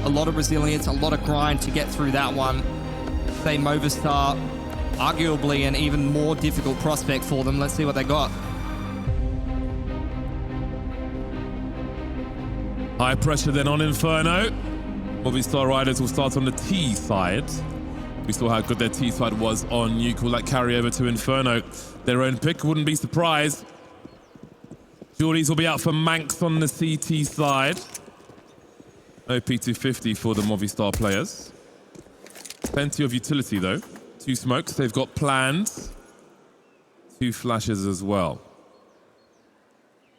a lot of resilience, a lot of grind to get through that one. Say Movistar, arguably an even more difficult prospect for them. Let's see what they got. High pressure then on Inferno. Movistar riders will start on the T side. We saw how good their T side was on Nuke. Will that carry over to Inferno? Their own pick, wouldn't be surprised. Julies will be out for maNkz on the CT side. No P250 for the Movistar players. Plenty of utility though. 2 smokes, they've got plans. 2 flashes as well.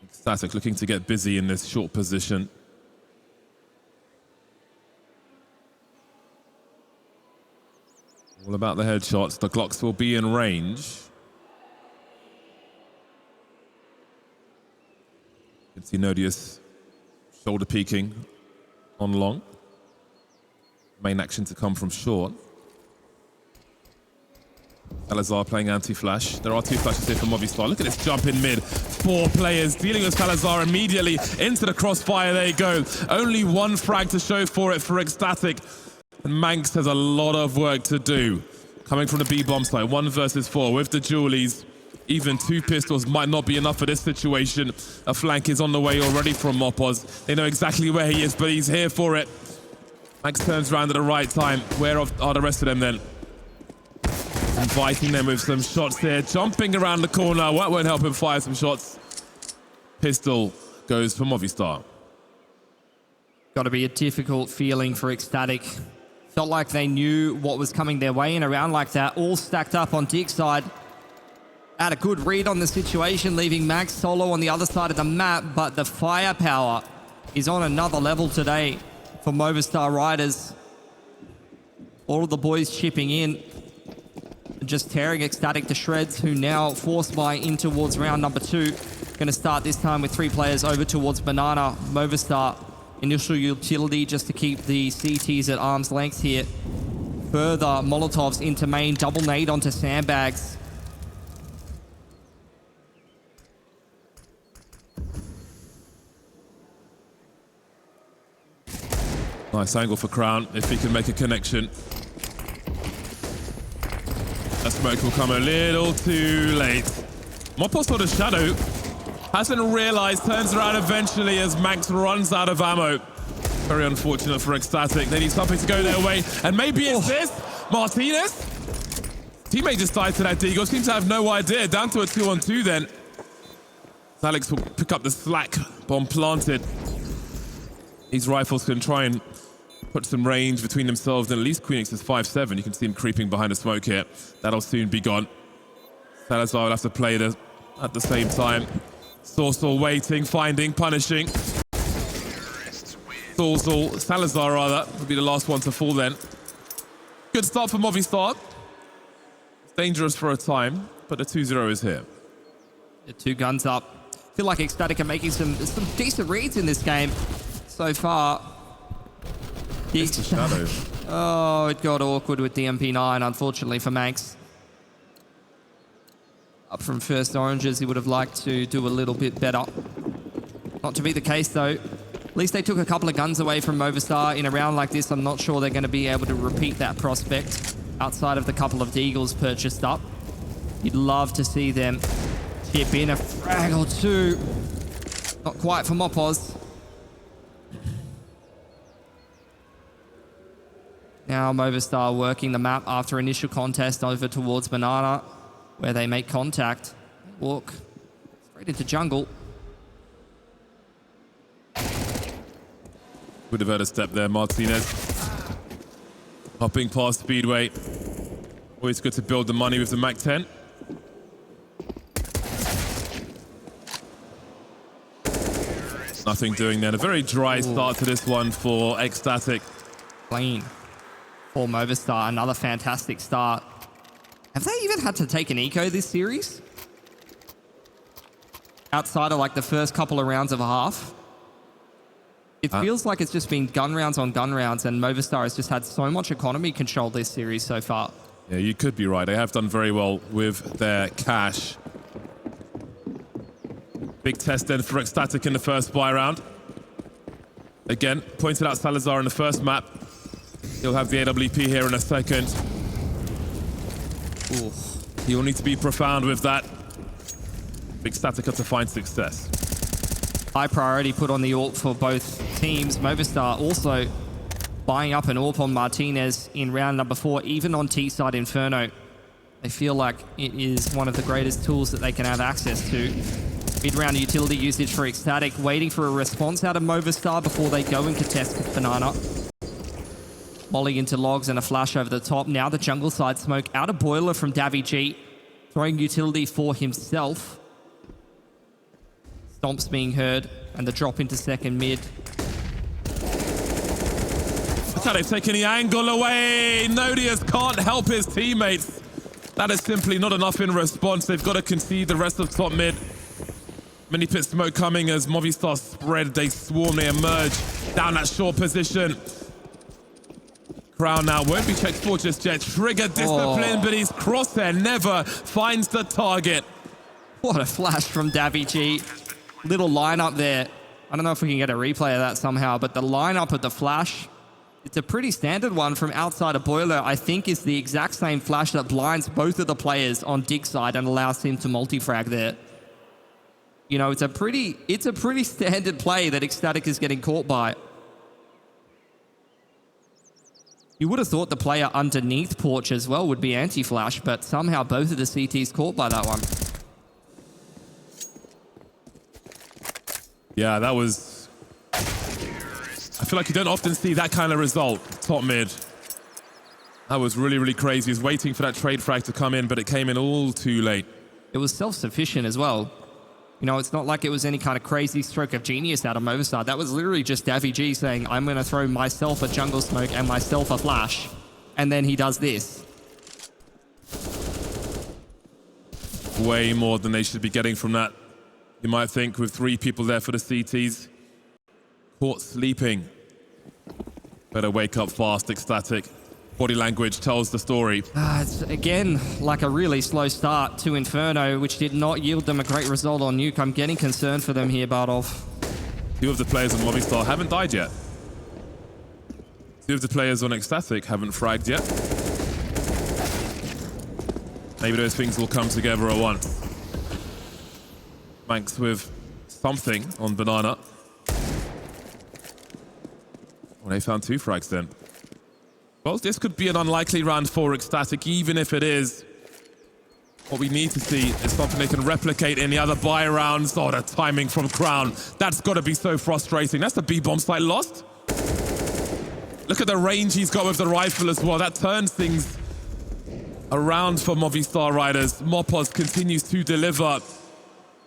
ECSTATIC looking to get busy in this short position. All about the headshots. The Glocks will be in range. You can see Nodius shoulder peeking on long. Main action to come from short. Salazar playing anti-flash. There are 2 flashes here for Movistar. Look at this jump in mid. 4 players dealing with Salazar immediately into the crossfire. There you go. Only 1 frag to show for it for ECSTATIC. And maNkz has a lot of work to do. Coming from the B-bomb side, 1 versus 4 with the Julies. Even 2 pistols might not be enough for this situation. A flank is on the way already from mopoz. They know exactly where he is, but he's here for it. maNkz turns around at the right time. Where are the rest of them then? Inviting them with some shots there. Jumping around the corner. That won't help him fire some shots. Pistol goes for Movistar. Got to be a difficult feeling for ECSTATIC. Felt like they knew what was coming their way in a round like that. All stacked up on Dick's side. Had a good read on the situation, leaving maNkz solo on the other side of the map, but the firepower is on another level today for Movistar riders. All of the boys chipping in, just tearing ECSTATIC to shreds, who now force buy in towards round number 2. Going to start this time with 3 players over towards Banana. Movistar, initial utility just to keep the CTs at arm's length here. Further Molotovs into main, double nade onto sandbags. Nice angle for Crown, if he can make a connection. That smoke will come a little too late. mopoz saw the shadow. Hasn't realized, turns around eventually as maNkz runs out of ammo. Very unfortunate for ECSTATIC. They need something to go their way. And maybe it's this. Martinez? Teammate just died to that Deagle. Seems to have no idea. Down to a 2-on-2 then. Alex will pick up the slack. Bomb planted. These rifles can try and put some range between themselves, and at least Queenix is 5'7". You can see him creeping behind the smoke here. That'll soon be gone. Salazar will have to play at the same time. sausoL waiting, finding, punishing. Salazar rather, would be the last one to fall then. Good start for Movistar. It's dangerous for a time, but the 2-0 is here. The 2 guns up. Feel like ECSTATIC are making some decent reads in this game so far. It's the shadow. Oh, it got awkward with the MP9, unfortunately for maNkz. Up from first oranges, he would have liked to do a little bit better. Not to be the case though. At least they took a couple of guns away from Movistar. In a round like this, I'm not sure they're going to be able to repeat that prospect outside of the couple of Deagles purchased up. You'd love to see them chip in a frag or 2. Not quite for mopoz. Now Movistar working the map after initial contest over towards Banana, where they make contact. Walk straight into jungle. Would have had a step there, Martinez. Hopping past Speedway. Always good to build the money with the MAC-10. Nothing doing there. A very dry start to this one for ECSTATIC. Clean for Movistar. Another fantastic start. Have they even had to take an eco this series? Outside of like the first couple of rounds of a half? It feels like it's just been gun rounds on gun rounds, and Movistar has just had so much economy control this series so far. Yeah, you could be right. They have done very well with their cash. Big test then for ECSTATIC in the first buy round. Again, pointed out Salazar in the first map. He'll have the AWP here in a second. Ooh. He'll need to be profound with that. ECSTATIC to find success. High priority put on the AWP for both teams. Movistar also buying up an AWP on Martinez in round number 4, even on T-side Inferno. They feel like it is one of the greatest tools that they can have access to. Mid-round utility usage for ECSTATIC, waiting for a response out of Movistar before they go and contest Banana. Molly into logs and a flash over the top. Now the jungle side smoke out of boiler from daviG, throwing utility for himself. Stomps being heard, and the drop into second mid. Look how they've taken the angle away. Nodius can't help his teammates. That is simply not enough in response. They've got to concede the rest of top mid. Mini pit smoke coming as Movistar spread. They swarm, they emerge down that short position. Crown now won't be checked for just yet. Trigger discipline, but his crosshair never finds the target. What a flash from daviG. Little lineup there. I don't know if we can get a replay of that somehow, but the lineup of the flash, it's a pretty standard one from outside of boiler. I think is the exact same flash that blinds both of the players on dig side and allows him to multi-frag there. You know, it's a pretty standard play that ECSTATIC is getting caught by. You would have thought the player underneath Porch as well would be anti-flash, but somehow both of the CTs caught by that one. Yeah, that was... I feel like you don't often see that kind of result, top mid. That was really, really crazy. He's waiting for that trade frag to come in, but it came in all too late. It was self-sufficient as well. You know, it's not like it was any kind of crazy stroke of genius out of Movistar. That was literally just daviG saying, I'm going to throw myself a jungle smoke and myself a flash. And then he does this. Way more than they should be getting from that. You might think with 3 people there for the CTs. Caught sleeping. Better wake up fast, ECSTATIC. Body language tells the story. It's again like a really slow start to Inferno, which did not yield them a great result on Nuke. I'm getting concerned for them here, Bardolph. 2 of the players on Movistar haven't died yet. 2 of the players on ECSTATIC haven't fragged yet. Maybe those things will come together at once. maNkz with something on Banana. Well, they found 2 frags then. Well, this could be an unlikely round for ECSTATIC, even if it is. What we need to see is something they can replicate in the other buy rounds. Oh, the timing from Crown. That's got to be so frustrating. That's the B-bomb site lost. Look at the range he's got with the rifle as well. That turns things around for Movistar riders. mopoz continues to deliver.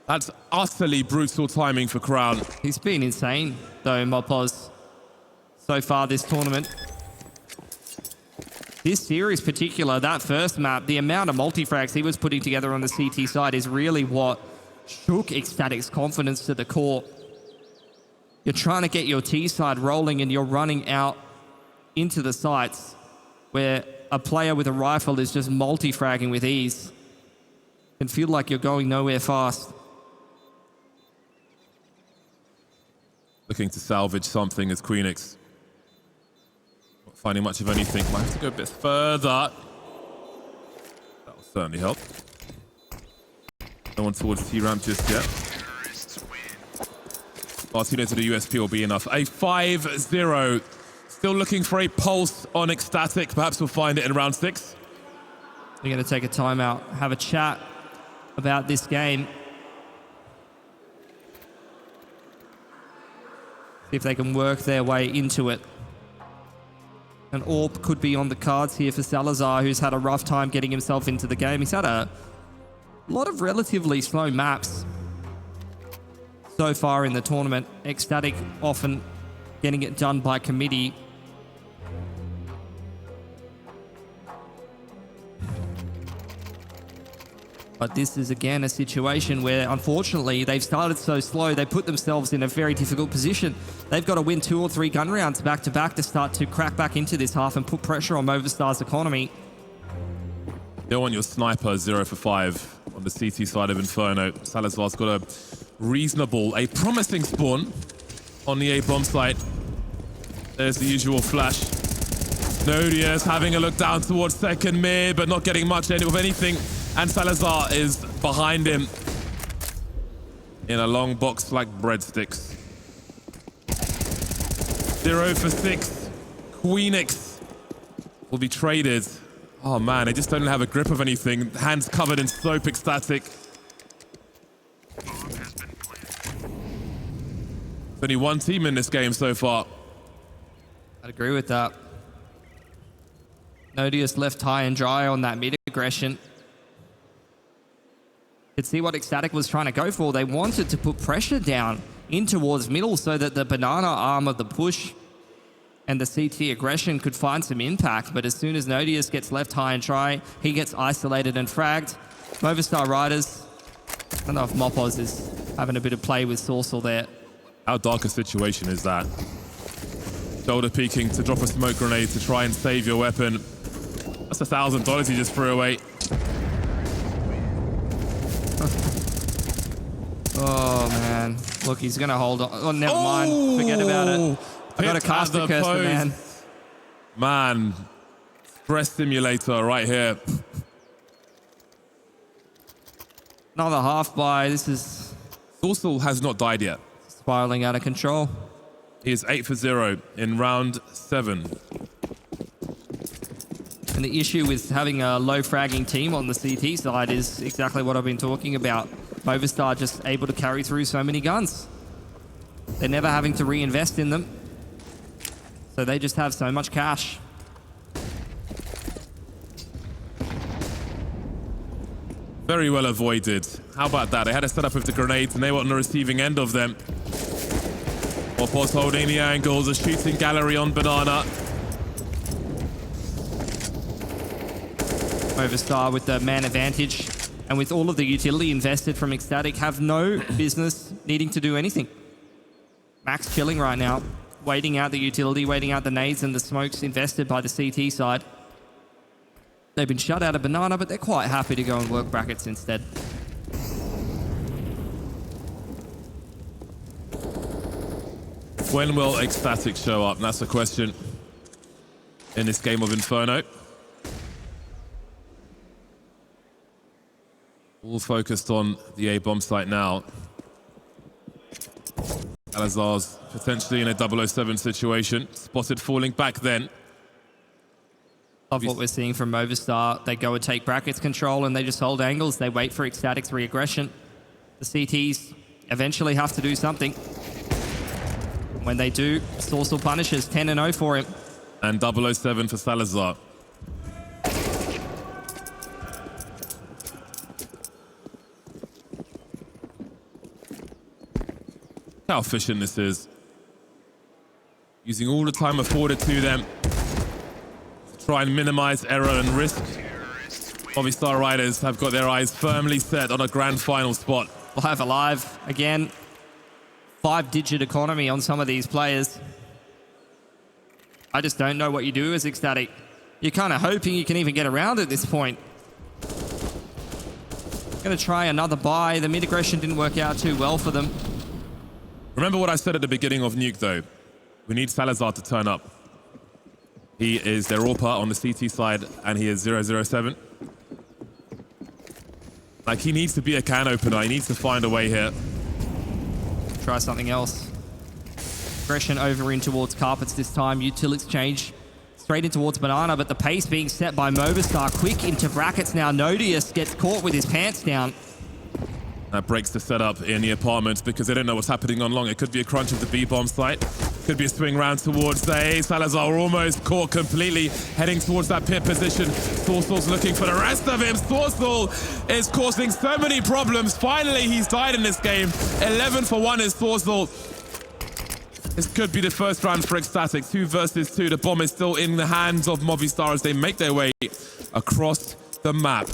That's utterly brutal timing for Crown. He's been insane, though, mopoz, so far this tournament. This series particular, that first map, the amount of multi-frags he was putting together on the CT side is really what shook ECSTATIC's confidence to the core. You're trying to get your T side rolling and you're running out into the sites where a player with a rifle is just multi-fragging with ease. It can feel like you're going nowhere fast. Looking to salvage something as Queenix. Not finding much of anything. Might have to go a bit further. That will certainly help. No one towards T-ramp just yet. Martino to the USP will be enough. A 5-0. Still looking for a pulse on ECSTATIC. Perhaps we'll find it in round 6. They're going to take a timeout, have a chat about this game. See if they can work their way into it. An AWP could be on the cards here for Salazar, who's had a rough time getting himself into the game. He's had a lot of relatively slow maps so far in the tournament. ECSTATIC often getting it done by committee. But this is, again, a situation where, unfortunately, they've started so slow, they put themselves in a very difficult position. They've got to win 2 or 3 gun rounds back-to-back to start to crack back into this half and put pressure on Movistar's economy. You don't want your sniper 0 for 5 on the CT side of Inferno. Salazar's got a promising spawn on the A-bomb site. There's the usual flash. Nodius having a look down towards second mid, but not getting much of anything. And Salazar is behind him in a long box like breadsticks. 0 for 6. Queenix will be traded. Oh man, they just don't have a grip of anything. Hands covered in soap, ECSTATIC. There's only one team in this game so far. I'd agree with that. Nodius left high and dry on that mid aggression. Could see what ECSTATIC was trying to go for. They wanted to put pressure down in towards middle so that the banana arm of the push and the CT aggression could find some impact. But as soon as Nodius gets left high and dry, he gets isolated and fragged. Movistar Riders, I don't know if mopoz is having a bit of play with sausoL there. How dark a situation is that? Shoulder peeking to drop a smoke grenade to try and save your weapon. That's $1,000 he just threw away. Oh man, look, he's gonna hold on. Oh, never mind. Forget about it. I got a caster curse for man. Man, stress simulator right here. Another half buy. This is sausoL has not died yet. Spiraling out of control. He is 8 for 0 in round 7. And the issue with having a low fragging team on the CT side is exactly what I've been talking about. Movistar just able to carry through so many guns. They're never having to reinvest in them. So they just have so much cash. Very well avoided. How about that? They had a setup with the grenades and they were on the receiving end of them. mopoz holding the angles, a shooting gallery on banana. Movistar with the man advantage and with all of the utility invested from ECSTATIC have no business needing to do anything. maNkz chilling right now, waiting out the utility, waiting out the nades and the smokes invested by the CT side. They've been shut out of banana, but they're quite happy to go and work brackets instead. When will ECSTATIC show up? That's the question in this game of Inferno. All focused on the A-bomb site now. Salazar's potentially in a 007 situation. Spotted falling back then. Love what we're seeing from Movistar. They go and take brackets control and they just hold angles. They wait for ECSTATIC's re-aggression. The CTs eventually have to do something. When they do, sausoL punishes 10-0 for him. And 007 for Salazar. How efficient this is. Using all the time afforded to them to try and minimize error and risk. Movistar Riders have got their eyes firmly set on a grand final spot. Alive again. 5-digit economy on some of these players. I just don't know what you do as ECSTATIC. You're kind of hoping you can even get around at this point. Gonna try another buy. The mid aggression didn't work out too well for them. Remember what I said at the beginning of Nuke though. We need Salazar to turn up. He is their AWPer on the CT side and he is 007. Like he needs to be a can opener. He needs to find a way here. Try something else. Aggression over in towards carpets this time. Util exchange straight in towards banana, but the pace being set by Movistar. Quick into brackets now. Nodius gets caught with his pants down. That breaks the setup in the apartment because they don't know what's happening on long. It could be a crunch of the B-bomb site. Could be a swing round towards A. Salazar almost caught completely, heading towards that pit position. sausoL's looking for the rest of him. sausoL is causing so many problems. Finally, he's died in this game. 11 for 1 is sausoL. This could be the first round for ECSTATIC. 2 versus 2. The bomb is still in the hands of Movistar as they make their way across the map.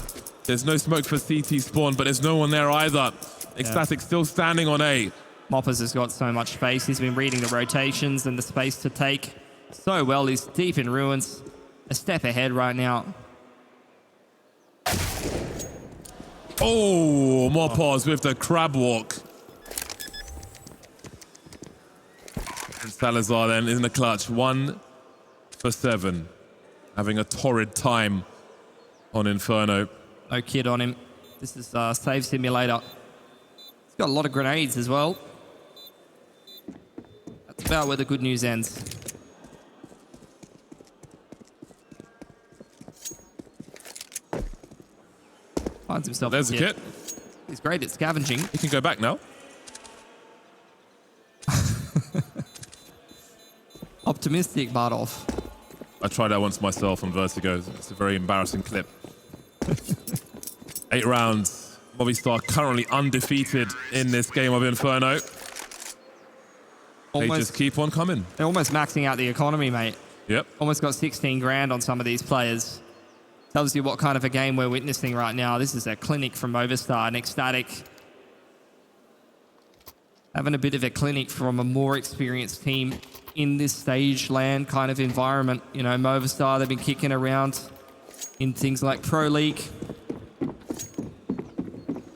There's no smoke for CT spawn, but there's no one there either. ECSTATIC still standing on A. mopoz has got so much space. He's been reading the rotations and the space to take so well. He's deep in ruins. A step ahead right now. Oh, mopoz with the crab walk. And Salazar then in the clutch. 1 for 7. Having a torrid time on Inferno. No kid on him. This is Save Simulator. He's got a lot of grenades as well. That's about where the good news ends. Finds himself There's a kit. He's great at scavenging. He can go back now. Optimistic, Bardolph. I tried that once myself on Vertigo. It's a very embarrassing clip. 8 rounds. Movistar currently undefeated in this game of Inferno. They just keep on coming. They're almost maxing out the economy, mate. Yep. Almost got 16 grand on some of these players. Tells you what kind of a game we're witnessing right now. This is a clinic from Movistar and ECSTATIC. Having a bit of a clinic from a more experienced team in this stage land kind of environment. You know, Movistar, they've been kicking around in things like Pro League.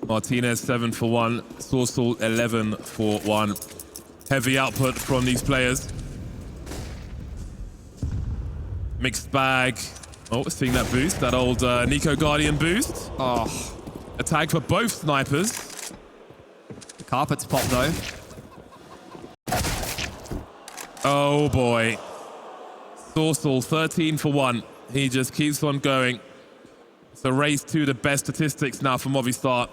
Martinez 7 for 1. sausoL 11 for 1. Heavy output from these players. Mixed bag. Oh, seeing that boost, that old Nico Guardian boost. Oh. A tag for both snipers. The carpet's popped though. Oh boy. sausoL 13 for 1. He just keeps on going. It's a race to the best statistics now for Movistar.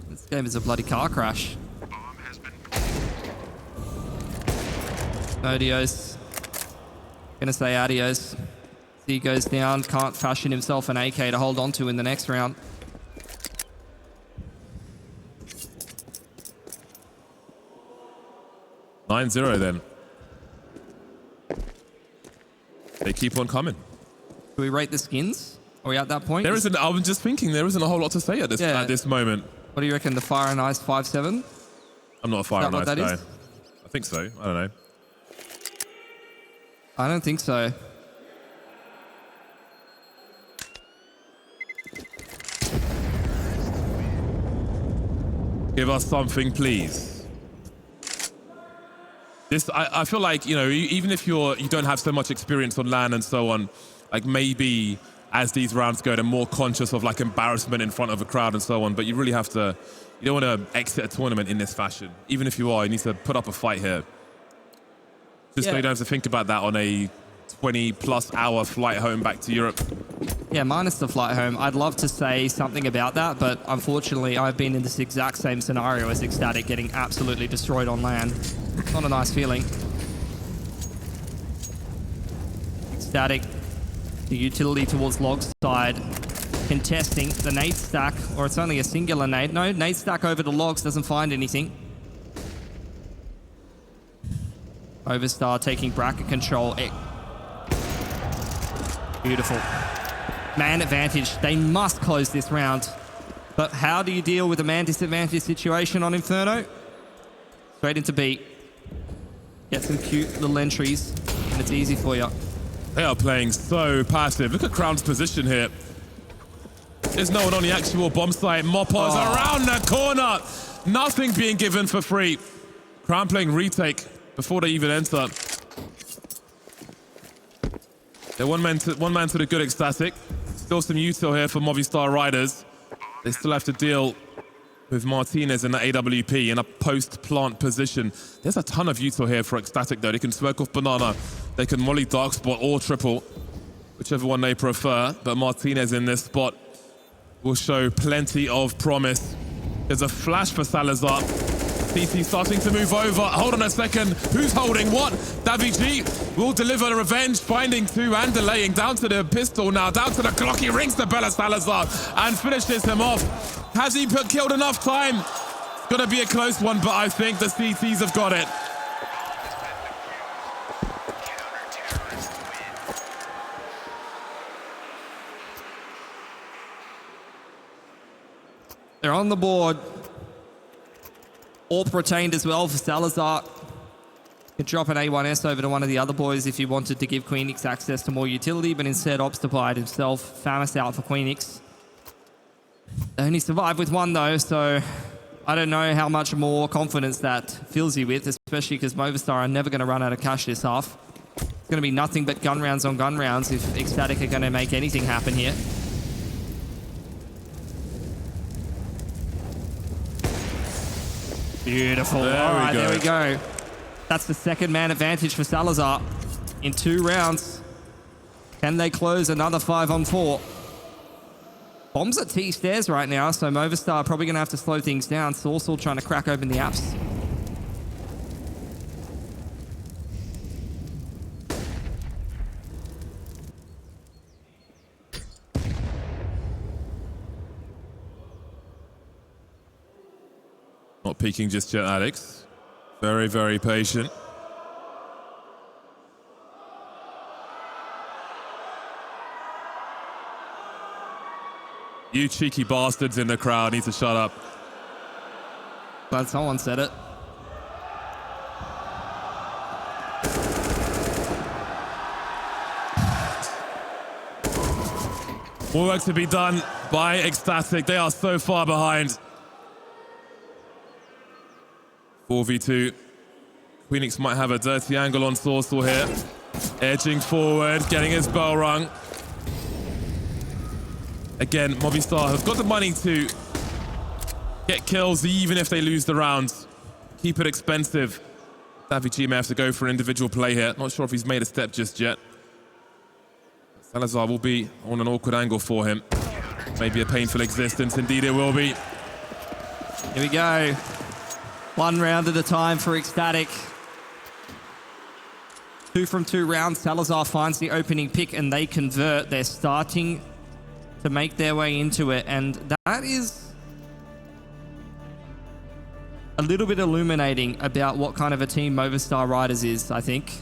This game is a bloody car crash. Adios. Gonna say adios. Z goes down, can't fashion himself an AK to hold on to in the next round. (9-0) then. They keep on coming. Do we rate the skins? Are we at that point? There isn't. I was just thinking there isn't a whole lot to say at this moment. What do you reckon? The Fire and Ice 5-7? I'm not a Fire and Ice guy. Is? I think so. I don't know. I don't think so. Give us something, please. This, I feel like, you know, even if you don't have so much experience on LAN and so on, like maybe as these rounds go, they're more conscious of like embarrassment in front of a crowd and so on. But you really have to, you don't want to exit a tournament in this fashion. Even if you are, you need to put up a fight here. Just so you don't have to think about that on a 20+ hour flight home back to Europe. Yeah, minus the flight home. I'd love to say something about that, but unfortunately I've been in this exact same scenario as ECSTATIC, getting absolutely destroyed on LAN. Not a nice feeling. ECSTATIC, the utility towards log side, contesting the nade stack, or it's only a singular nade. No, nade stack over the logs, doesn't find anything. Movistar taking bracket control. Beautiful. Man advantage. They must close this round. But how do you deal with a man disadvantage situation on Inferno? Straight into B. Get some cute little entries, and it's easy for you. They are playing so passive. Look at Crown's position here. There's no one on the actual bomb site. mopoz around the corner. Nothing being given for free. Crown playing retake before they even enter. They're one man to the good ECSTATIC. Still some util here for Movistar riders. They still have to deal with Martinez in the AWP in a post-plant position. There's a ton of util here for ECSTATIC though. They can smoke off banana. They can molly dark spot or triple, whichever one they prefer. But Martinez in this spot will show plenty of promise. There's a flash for Salazar. CT starting to move over. Hold on a second. Who's holding what? Davigi will deliver the revenge, finding two and delaying down to the pistol now, down to the clock. He rings the bell at Salazar and finishes him off. Has he killed enough time? It's going to be a close one, but I think the CTs have got it. They're on the board. AWP retained as well for Salazar. Could drop an A1S over to one of the other boys if you wanted to give Queenix access to more utility, but instead opts to buy it himself. Famis out for Queenix. They only survived with one though, so I don't know how much more confidence that fills you with, especially because Movistar are never going to run out of cash this half. It's going to be nothing but gun rounds on gun rounds if ECSTATIC are going to make anything happen here. Beautiful. All right, there we go. That's the second man advantage for Salazar in 2 rounds. Can they close another 5-on-4? Bombs at T stairs right now, so Movistar probably going to have to slow things down. sausoL trying to crack open the apps. Not peeking just yet, Alex. Very, very patient. You cheeky bastards in the crowd need to shut up. Glad someone said it. More work to be done by ECSTATIC. They are so far behind. 4v2. Queenix might have a dirty angle on sausoL here. Edging forward, getting his bell rung. Again, Movistar have got the money to get kills even if they lose the rounds. Keep it expensive. Davy may have to go for an individual play here. Not sure if he's made a step just yet. Salazar will be on an awkward angle for him. Maybe a painful existence. Indeed it will be. Here we go. 1 round at a time for ECSTATIC. 2 from 2 rounds. Salazar finds the opening pick and they convert. They're starting to make their way into it, and that is a little bit illuminating about what kind of a team Movistar Riders is, I think.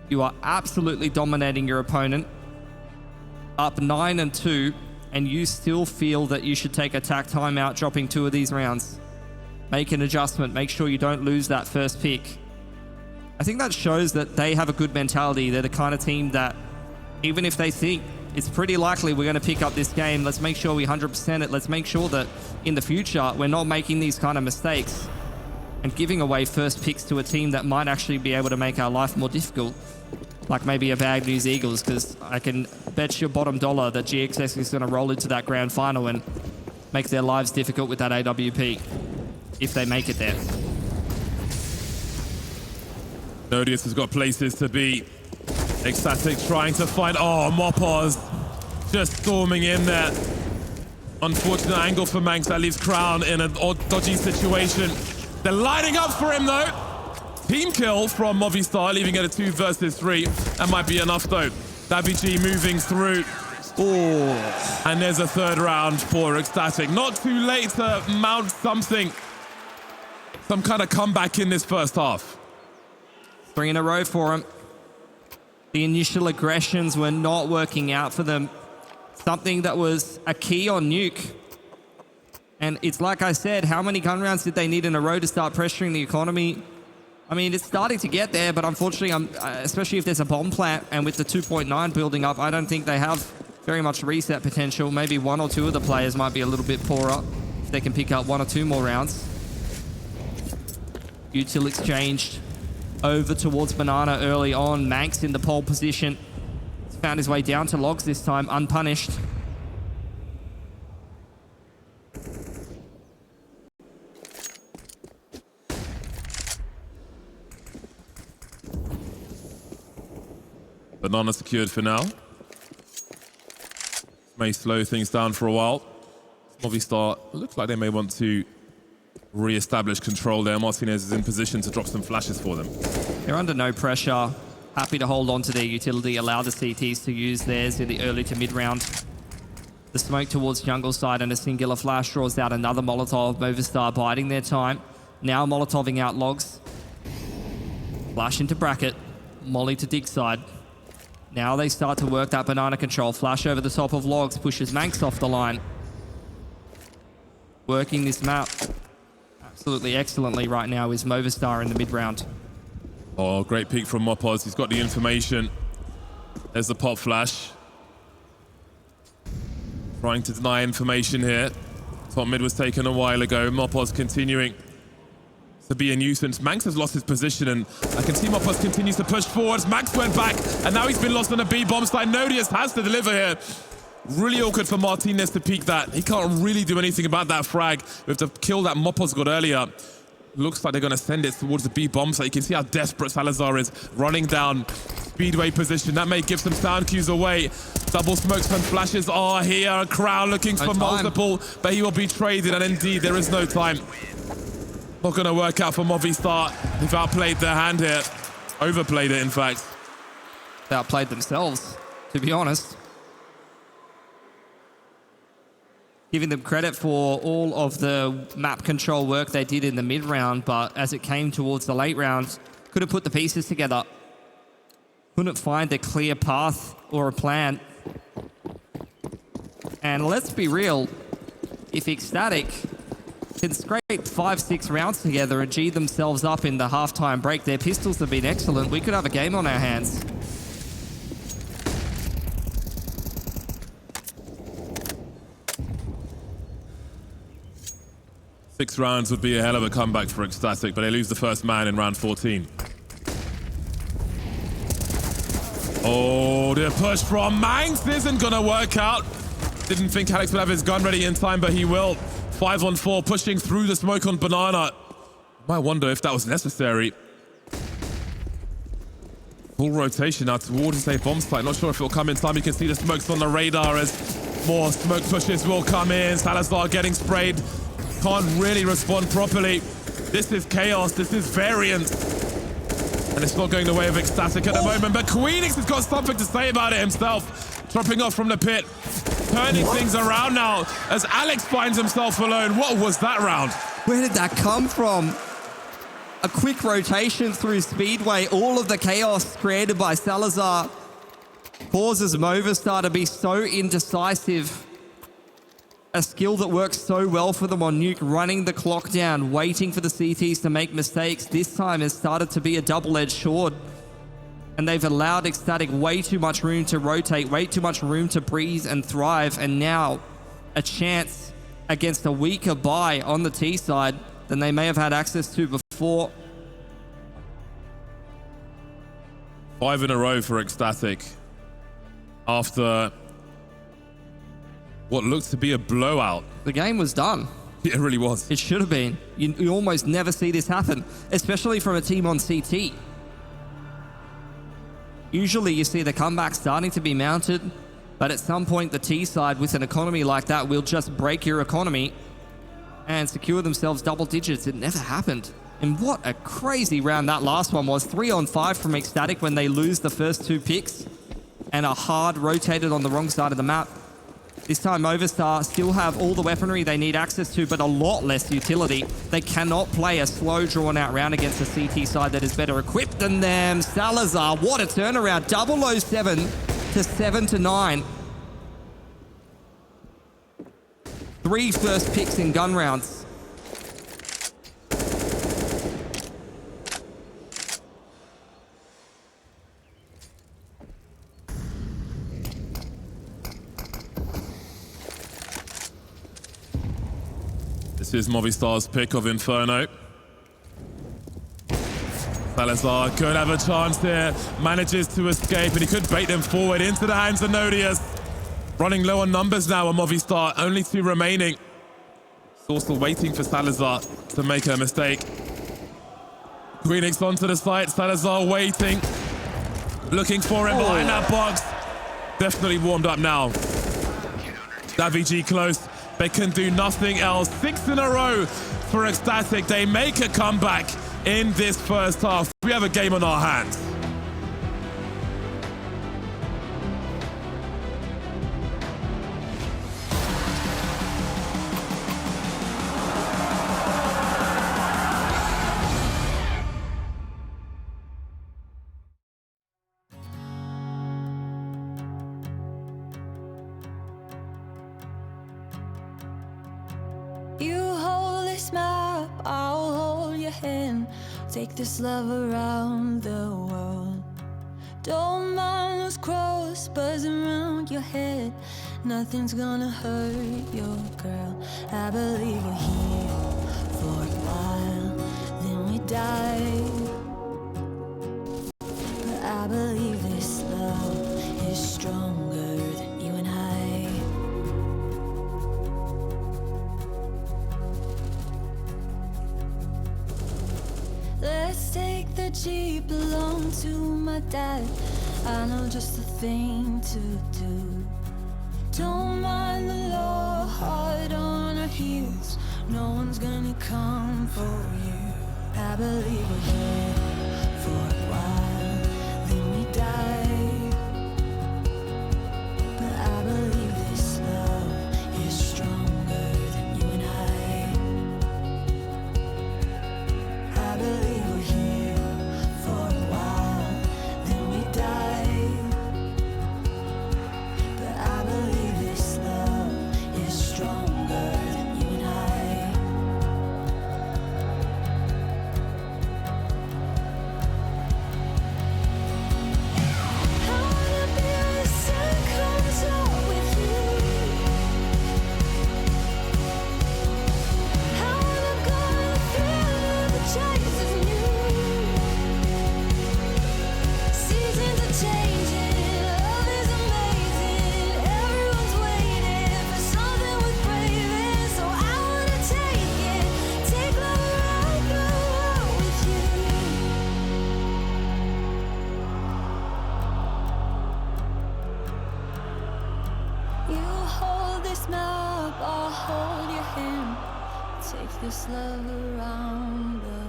You are absolutely dominating your opponent, up 9-2, and you still feel that you should take a tack timeout, dropping 2 of these rounds. Make an adjustment, make sure you don't lose that first pick. I think that shows that they have a good mentality. They're the kind of team that, even if they think it's pretty likely we're going to pick up this game, let's make sure we 100% it. Let's make sure that in the future we're not making these kind of mistakes and giving away first picks to a team that might actually be able to make our life more difficult, like maybe a Bad News Eagles, because I can bet your bottom dollar that GXS is going to roll into that grand final and make their lives difficult with that AWP if they make it there. Nodius has got places to be. ECSTATIC trying to find... Oh, mopoz just storming in there. Unfortunate angle for maNkz. That leaves kraghen in an odd, dodgy situation. They're lining up for him, though. Team kill from Movistar, leaving it a 2 versus 3. That might be enough, though. Davy moving through. Oh. And there's a 3rd round for ECSTATIC. Not too late to mount something. Some kind of comeback in this first half. 3 in a row for him. The initial aggressions were not working out for them. Something that was a key on Nuke. And it's like I said, how many gun rounds did they need in a row to start pressuring the economy? I mean, it's starting to get there, but unfortunately, especially if there's a bomb plant and with the 2.9 building up, I don't think they have very much reset potential. Maybe 1 or 2 of the players might be a little bit poorer if they can pick up 1 or 2 more rounds. Util exchanged over towards Banana early on. maNkz in the pole position. He's found his way down to logs this time, unpunished. Banana secured for now. May slow things down for a while. Movistar looks like they may want to re-establish control there. Martinez is in position to drop some flashes for them. They're under no pressure. Happy to hold on to their utility, allow the CTs to use theirs in the early to mid-round. The smoke towards jungle side and a singular flash draws out another Molotov. Movistar biding their time. Now Molotoving out logs. Flash into bracket. Molly to dig side. Now they start to work that banana control. Flash over the top of logs, pushes maNkz off the line. Working this map absolutely excellently right now is Movistar in the mid-round. Oh, great peek from mopoz. He's got the information. There's the pop flash. Trying to deny information here. Top mid was taken a while ago. mopoz continuing to be a nuisance. maNkz has lost his position, and I can see mopoz continues to push forwards. maNkz went back, and now he's been lost on a B bomb site. Nodius has to deliver here. Really awkward for Martinez to peek that. He can't really do anything about that frag. With the kill that mopoz got earlier, looks like they're going to send it towards the B bomb site. You can see how desperate salazar is, running down speedway position. That may give some sound cues away. Double smokes and flashes are here. A crowd looking for multiple, but he will be traded, and indeed there is no time. Not going to work out for Movistar. They've outplayed their hand here. Overplayed it, in fact. They outplayed themselves, to be honest. Giving them credit for all of the map control work they did in the mid round, but as it came towards the late round, couldn't put the pieces together. Couldn't find a clear path or a plan. And let's be real, if ECSTATIC can scrape 5-6 rounds together and G themselves up in the halftime break, their pistols have been excellent. We could have a game on our hands. Six rounds would be a hell of a comeback for ECSTATIC, but they lose the first man in round 14. Oh, the push from maNkz isn't going to work out. Didn't think Alex would have his gun ready in time, but he will. 5-on-4, pushing through the smoke on banana. Might wonder if that was necessary. Full rotation now towards a bomb site. Not sure if it'll come in time. You can see the smokes on the radar as more smoke pushes will come in. Salazar getting sprayed. Can't really respond properly. This is chaos. This is variance. And it's not going the way of ECSTATIC at the moment. But Queenix has got something to say about it himself. Dropping off from the pit. Turning things around now as Alex finds himself alone. What was that round? Where did that come from? A quick rotation through Speedway. All of the chaos created by Salazar causes Movistar to be so indecisive. A skill that works so well for them on Nuke, running the clock down, waiting for the CTs to make mistakes. This time has started to be a double-edged sword. And they've allowed ECSTATIC way too much room to rotate, way too much room to breathe and thrive. And now a chance against a weaker buy on the T side than they may have had access to before. 5 in a row for ECSTATIC after what looked to be a blowout. The game was done. It really was. It should have been. You almost never see this happen, especially from a team on CT. Usually you see the comeback starting to be mounted, but at some point the T side with an economy like that will just break your economy and secure themselves double digits. It never happened. And what a crazy round that last one was. 3-on-5 from ECSTATIC when they lose the first 2 picks and are hard rotated on the wrong side of the map. This time Movistar still have all the weaponry they need access to, but a lot less utility. They cannot play a slow, drawn-out round against a CT side that is better equipped than them. Salazar, what a turnaround. 007 to 7-9. 3 first picks in gun rounds. This is Movistar's pick of Inferno. Salazar could have a chance there, manages to escape, and he could bait them forward into the hands of Nodius. Running low on numbers now on Movistar, only 2 remaining. sausoL waiting for Salazar to make a mistake. Queenix onto the site, Salazar waiting, looking for him behind that box. Definitely warmed up now. That VG close. They can do nothing else. 6 in a row for ECSTATIC. They make a comeback in this first half. We have a game on our hands. You hold this map, I'll hold your hand. Take this love around the world. Don't mind those crows buzzing around your head. Nothing's gonna hurt your girl. I believe we're here for a while, then we die. But I believe this love is stronger than you and I. Let's take the Jeep along to my dad. I know just the thing to do. Don't mind the law, hard on our heels. No one's gonna come for you. I believe we're here for a while, then we die. But I believe this love is stronger than you and I. I believe we're here for a while, then we die. But I believe this love is stronger than you and I. I wanna be where the sun comes out with you. I wanna go where the feeling of the chase is new. Seasons are changing, love is amazing. Everyone's waiting for something worth braving. So I wanna take love around the world with you. You hold this map, I'll hold your hand. Take this love around the world.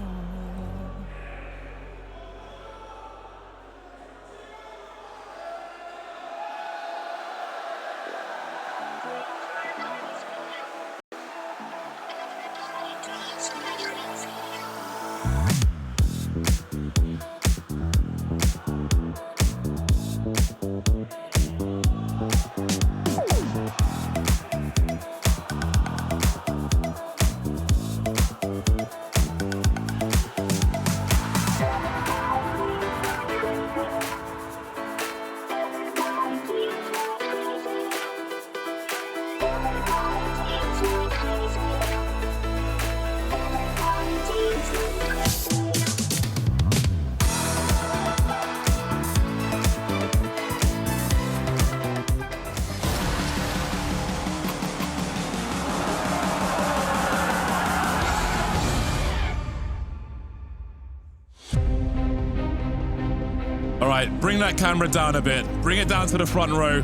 All right, bring that camera down a bit. Bring it down to the front row.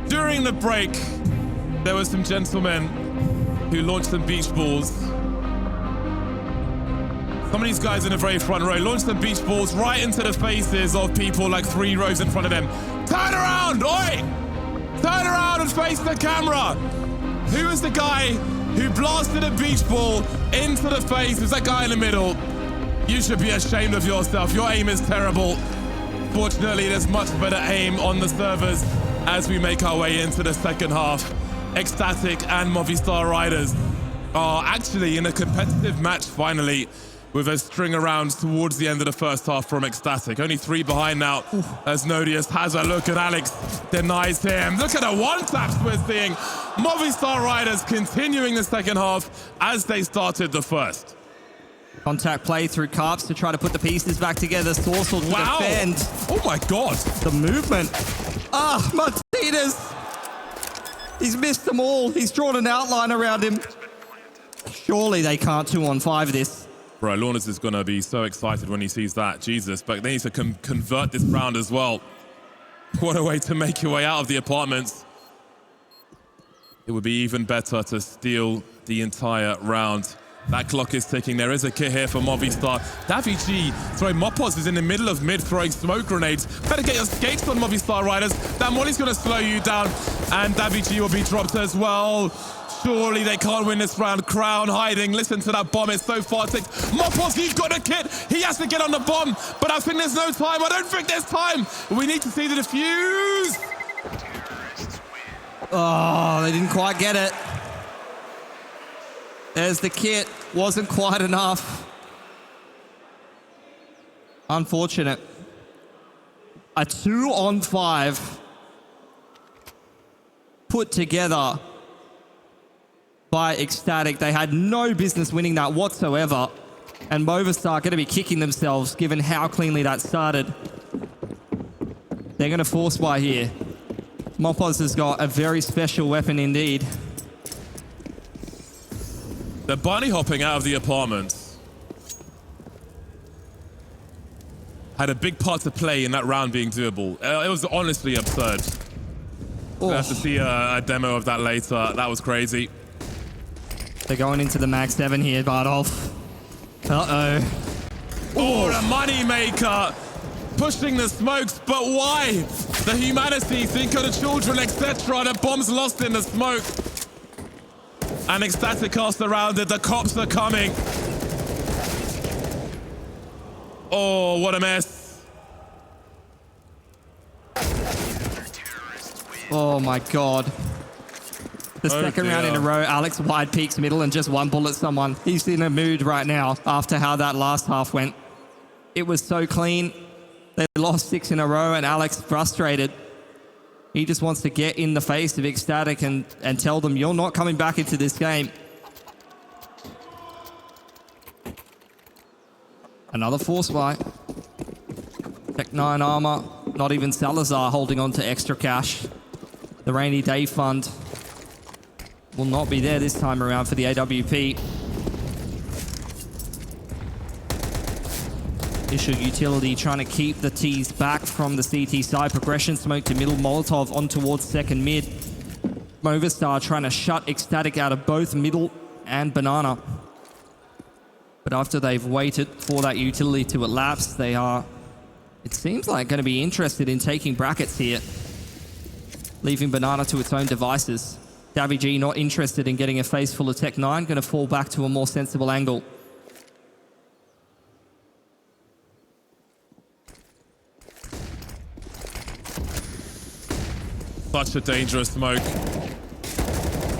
During the break, there were some gentlemen who launched some beach balls. Some of these guys in the very front row launched some beach balls right into the faces of people like 3 rows in front of them. Turn around, oi! Turn around and face the camera. Who is the guy who blasted a beach ball into the face? Is that guy in the middle? You should be ashamed of yourself. Your aim is terrible. Fortunately, there's much better aim on the servers as we make our way into the second half. ECSTATIC and Movistar riders are actually in a competitive match finally, with a string around towards the end of the first half from ECSTATIC. Only 3 behind now as Nodius has a look at Alex, denies him. Look at the one-taps we're seeing. Movistar riders continuing the second half as they started the first. Contact play through Carps to try to put the pieces back together. sausoL to defend. Oh my God. The movement. Ah, Martinez. He's missed them all. He's drawn an outline around him. Surely they can't 2-on-5 this. Bro, Lornas is going to be so excited when he sees that. Jesus, but they need to convert this round as well. What a way to make your way out of the apartments. It would be even better to steal the entire round. That clock is ticking. There is a kit here for Movistar. daviG, sorry, mopoz is in the middle of mid throwing smoke grenades. Better get your skates on, Movistar riders. That molly's going to slow you down. And daviG will be dropped as well. Surely they can't win this round. Crown hiding. Listen to that bomb. It's so far ticked. mopoz, he's got a kit. He has to get on the bomb. But I think there's no time. I don't think there's time. We need to see the defuse. Oh, they didn't quite get it. There's the kit. Wasn't quite enough. Unfortunate. A 2-on-5. put together by ECSTATIC. They had no business winning that whatsoever. And Movistar going to be kicking themselves given how cleanly that started. They're going to force buy here. mopoz has got a very special weapon indeed. They're bunny hopping out of the apartment. Had a big part to play in that round being doable. It was honestly absurd. We'll have to see a demo of that later. That was crazy. They're going into the Max 7 here, Bardolph. Uh-oh. Oh, the money maker. Pushing the smokes, but why? The humanity, think of the children, etc. The bomb's lost in the smoke. And ECSTATIC are surrounded. The cops are coming. Oh, what a mess. Oh my God. The second round in a row, Alex wide peaks middle and just one bullet someone. He's in a mood right now after how that last half went. It was so clean. They lost 6 in a row and Alex frustrated. He just wants to get in the face of ECSTATIC and tell them, you're not coming back into this game. Another force buy. Tech 9 armor. Not even Salazar holding on to extra cash. The rainy day fund will not be there this time around for the AWP. Issue utility trying to keep the T's back from the CT side. Progression smoke to middle. Molotov on towards second mid. Movistar trying to shut ECSTATIC out of both middle and banana. But after they've waited for that utility to elapse, they are, it seems like, going to be interested in taking brackets here. Leaving banana to its own devices. Davy G not interested in getting a face full of Tech 9. Going to fall back to a more sensible angle. Such a dangerous smoke.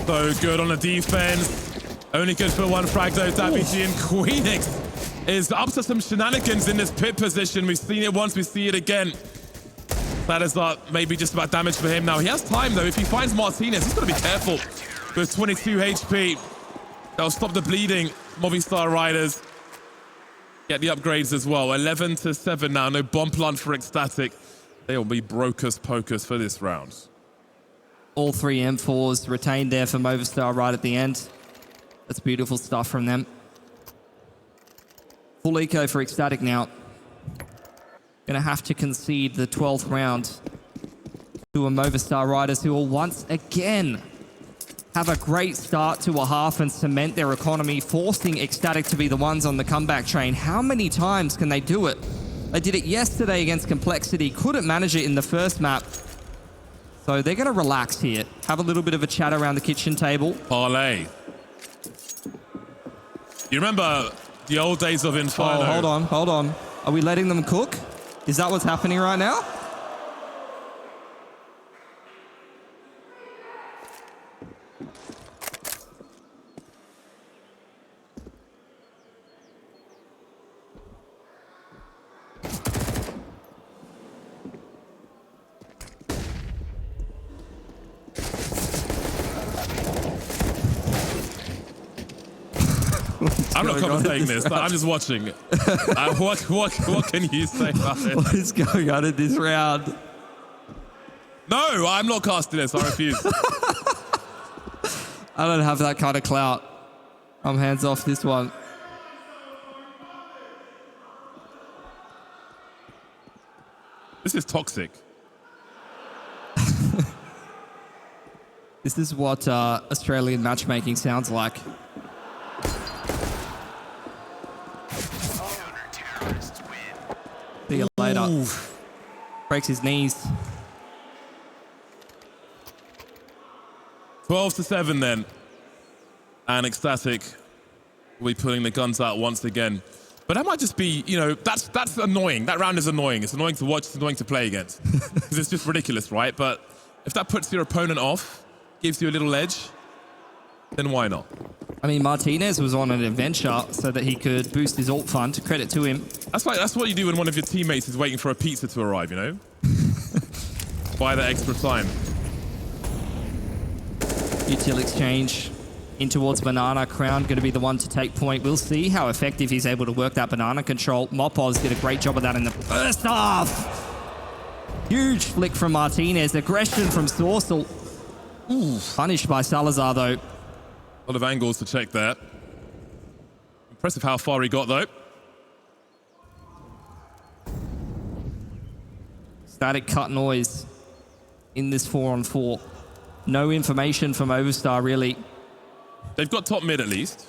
So good on the defense. Only good for one frag though, Davy G, and Queenix is up to some shenanigans in this pit position. We've seen it once, we see it again. That is maybe just about damage for him now. He has time though. If he finds Martinez, he's got to be careful. With 22 HP, that'll stop the bleeding. Movistar riders get the upgrades as well. 11-7 now. No bomb plant for ECSTATIC. They'll be brocus pocus for this round. All 3 M4s retained there for Movistar right at the end. That's beautiful stuff from them. Full eco for ECSTATIC now. Gonna have to concede the 12th round to a Movistar riders who will once again have a great start to a half and cement their economy, forcing ECSTATIC to be the ones on the comeback train. How many times can they do it? They did it yesterday against Complexity, couldn't manage it in the first map. So they're gonna relax here, have a little bit of a chat around the kitchen table. Parlay. You remember the old days of Inferno? Oh, hold on. Are we letting them cook? Is that what's happening right now? I'm not commentating this. I'm just watching. What can you say about it? What is going on in this round? No, I'm not casting this. I refuse. I don't have that kind of clout. I'm hands off this one. This is toxic. This is what Australian matchmaking sounds like. See you later. Oof. Breaks his knees. 12-7 then. And ECSTATIC will be pulling the guns out once again. But that might just be, you know, that's annoying. That round is annoying. It's annoying to watch, it's annoying to play against. Because it's just ridiculous, right? But if that puts your opponent off, gives you a little edge, then why not? I mean, Martinez was on an adventure so that he could boost his ult fund. Credit to him. That's what you do when one of your teammates is waiting for a pizza to arrive, you know? Buy that extra time. Util exchange in towards banana. Kraghen going to be the one to take point. We'll see how effective he's able to work that banana control. mopoz did a great job of that in the first half. Huge flick from maNkz. Aggression from sausoL. Punished by Salazar, though. A lot of angles to check there. Impressive how far he got, though. Static cut noise in this 4-on-4. No information from Movistar, really. They've got top mid, at least.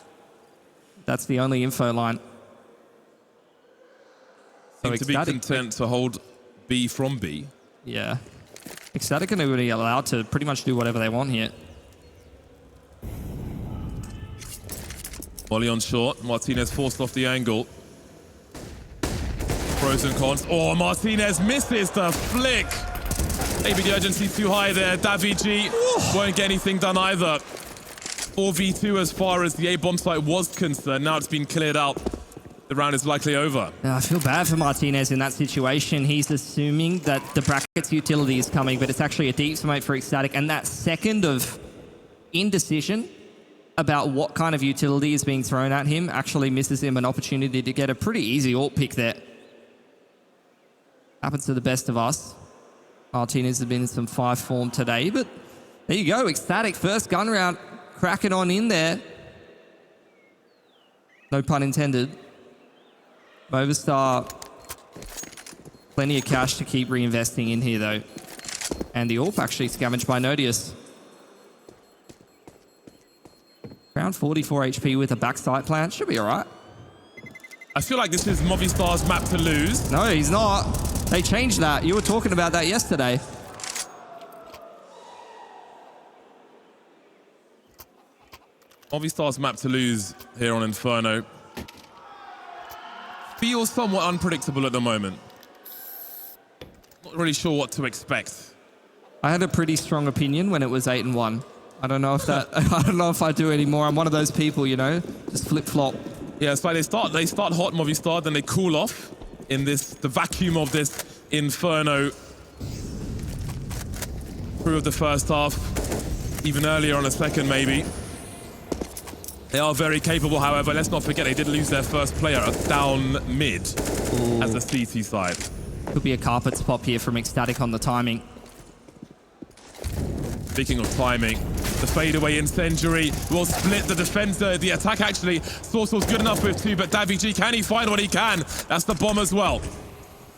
That's the only info line. So Seem to be content to hold B from B. Yeah. ECSTATIC are going to be allowed to pretty much do whatever they want here. Molly on short. maNkz forced off the angle. Pros and cons. Oh, maNkz misses the flick. Maybe the urgency too high there. davidji won't get anything done either. 4v2 as far as the A-bomb site was concerned. Now it's been cleared out. The round is likely over. I feel bad for maNkz in that situation. He's assuming that the brackets utility is coming, but it's actually a deep smoke for ECSTATIC. And that second of indecision about what kind of utility is being thrown at him actually misses him an opportunity to get a pretty easy ult pick there. Happens to the best of us. maNkz has been in some 5 form today, but there you go. ECSTATIC first gun round, cracking on in there. No pun intended. Movistar, plenty of cash to keep reinvesting in here, though. And the AWP actually scavenged by Nodius. Around 44 HP with a backside plant. Should be all right. I feel like this is Movistar's map to lose. No, he's not. They changed that. You were talking about that yesterday. Movistar's map to lose here on Inferno. Feels somewhat unpredictable at the moment. Not really sure what to expect. I had a pretty strong opinion when it was 8-1. I don't know if that. I don't know if I do anymore. I'm one of those people, you know, just flip flop. Yeah, it's like they start hot Movistar, then they cool off in the vacuum of this Inferno through of the first half, even earlier on the second maybe. They are very capable, however. Let's not forget they did lose their first player down mid as a CT side. Could be a carpets pop here from ECSTATIC on the timing. Speaking of timing, the fadeaway incendiary will split the defender. The attack actually, sausoL's good enough with 2, but davidji, can he find what he can? That's the bomb as well.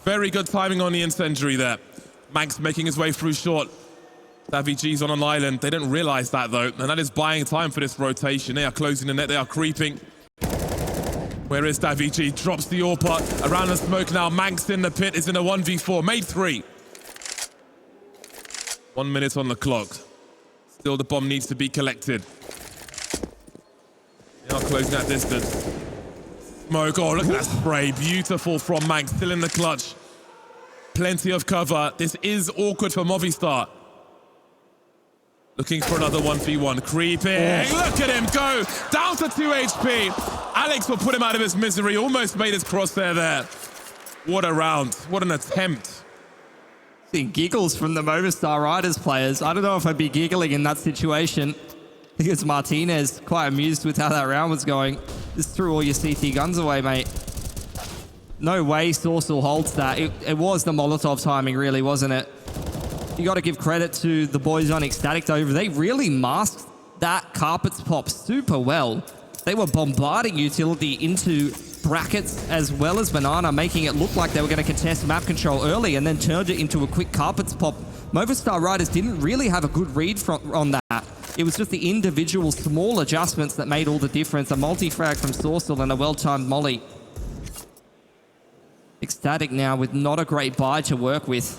Very good timing on the incendiary there. maNkz making his way through short. davidji's on an island. They don't realize that, though, and that is buying time for this rotation. They are closing the net. They are creeping. Where is davidji? Drops the AWP around the smoke now. maNkz in the pit is in a 1v4. Made 3. 1 minute on the clock. Still, the bomb needs to be collected. They are closing that distance. Smoke. Oh, look at that spray. Beautiful from maNkz. Still in the clutch. Plenty of cover. This is awkward for Movistar. Looking for another 1v1. Creeping. Look at him go. Down to 2 HP. Alex will put him out of his misery. Almost made his crosshair there. What a round. What an attempt. Seeing giggles from the Movistar Riders players. I don't know if I'd be giggling in that situation. Because maNkz quite amused with how that round was going. Just threw all your CT guns away, mate. No way sausoL holds that. It was the Molotov timing, really, wasn't it? You got to give credit to the boys on ECSTATIC, though. They really masked that carpets pop super well. They were bombarding utility into brackets as well as banana, making it look like they were going to contest map control early and then turned it into a quick carpets pop. Movistar Riders didn't really have a good read on that. It was just the individual small adjustments that made all the difference. A multi-frag from sausoL and a well-timed molly. ECSTATIC now with not a great buy to work with.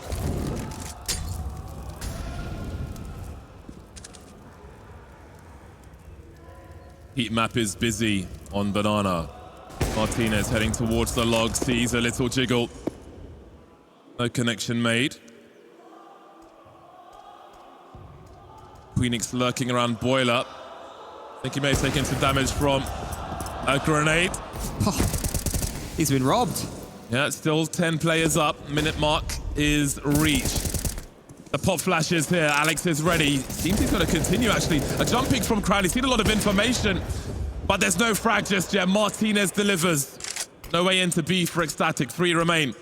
Heat map is busy on banana. maNkz heading towards the log, sees a little jiggle. No connection made. Queenix lurking around boiler. I think he may have taken some damage from a grenade. Oh, he's been robbed. Yeah, it's still 10 players up. Minute mark is reached. The pop flashes here. Alex is ready. Seems he's going to continue, actually. A jumping from kraghen. He's seen a lot of information, but there's no frag just yet. martinez delivers. No way into B for ECSTATIC. 3 remain.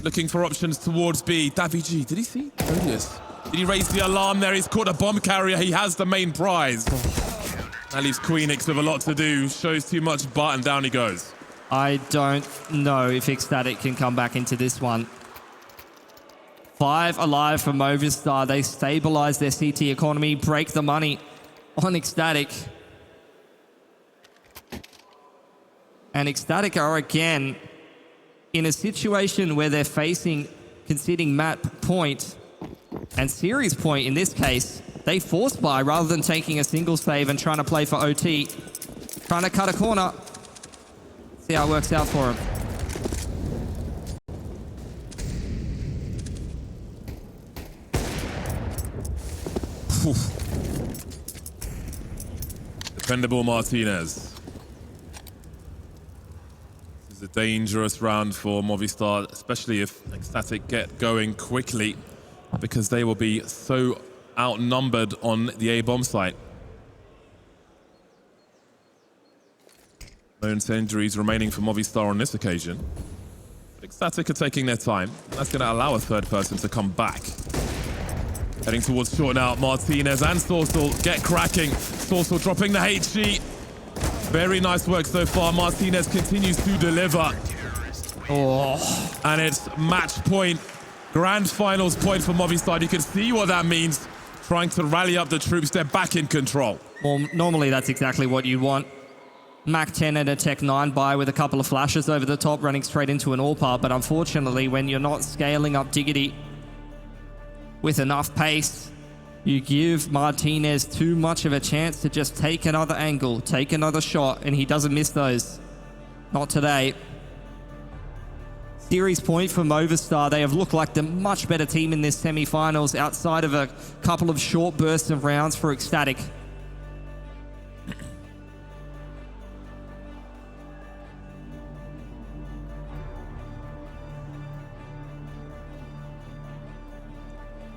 Looking for options towards B. Davy, did he see Odious? Did he raise the alarm there? He's caught a bomb carrier. He has the main prize. That leaves queenix with a lot to do. Shows too much butt and down he goes. I don't know if ECSTATIC can come back into this one. 5 alive for Movistar. They stabilize their CT economy, break the money on ECSTATIC. And ECSTATIC are again in a situation where they're facing conceding map point and series point in this case. They force buy rather than taking a single save and trying to play for OT. Trying to cut a corner. See how it works out for him. Dependable martinez. This is a dangerous round for Movistar, especially if ECSTATIC get going quickly, because they will be so outnumbered on the A-bomb site. No incendiaries remaining for Movistar on this occasion. But ECSTATIC are taking their time, and that's going to allow a third person to come back. Heading towards short now, martinez and sausoL get cracking. sausoL dropping the HG. Very nice work so far. Martinez continues to deliver. Oh. And it's match point. Grand finals point for Movistar. You can see what that means. Trying to rally up the troops. They're back in control. Well, normally that's exactly what you want. maNkz and a Tech 9 buy with a couple of flashes over the top, running straight into an all-part. But unfortunately, when you're not scaling up Diggity with enough pace, you give Martinez too much of a chance to just take another angle, take another shot, and he doesn't miss those. Not today. Series point for Movistar. They have looked like the much better team in this semi-finals outside of a couple of short bursts of rounds for ECSTATIC.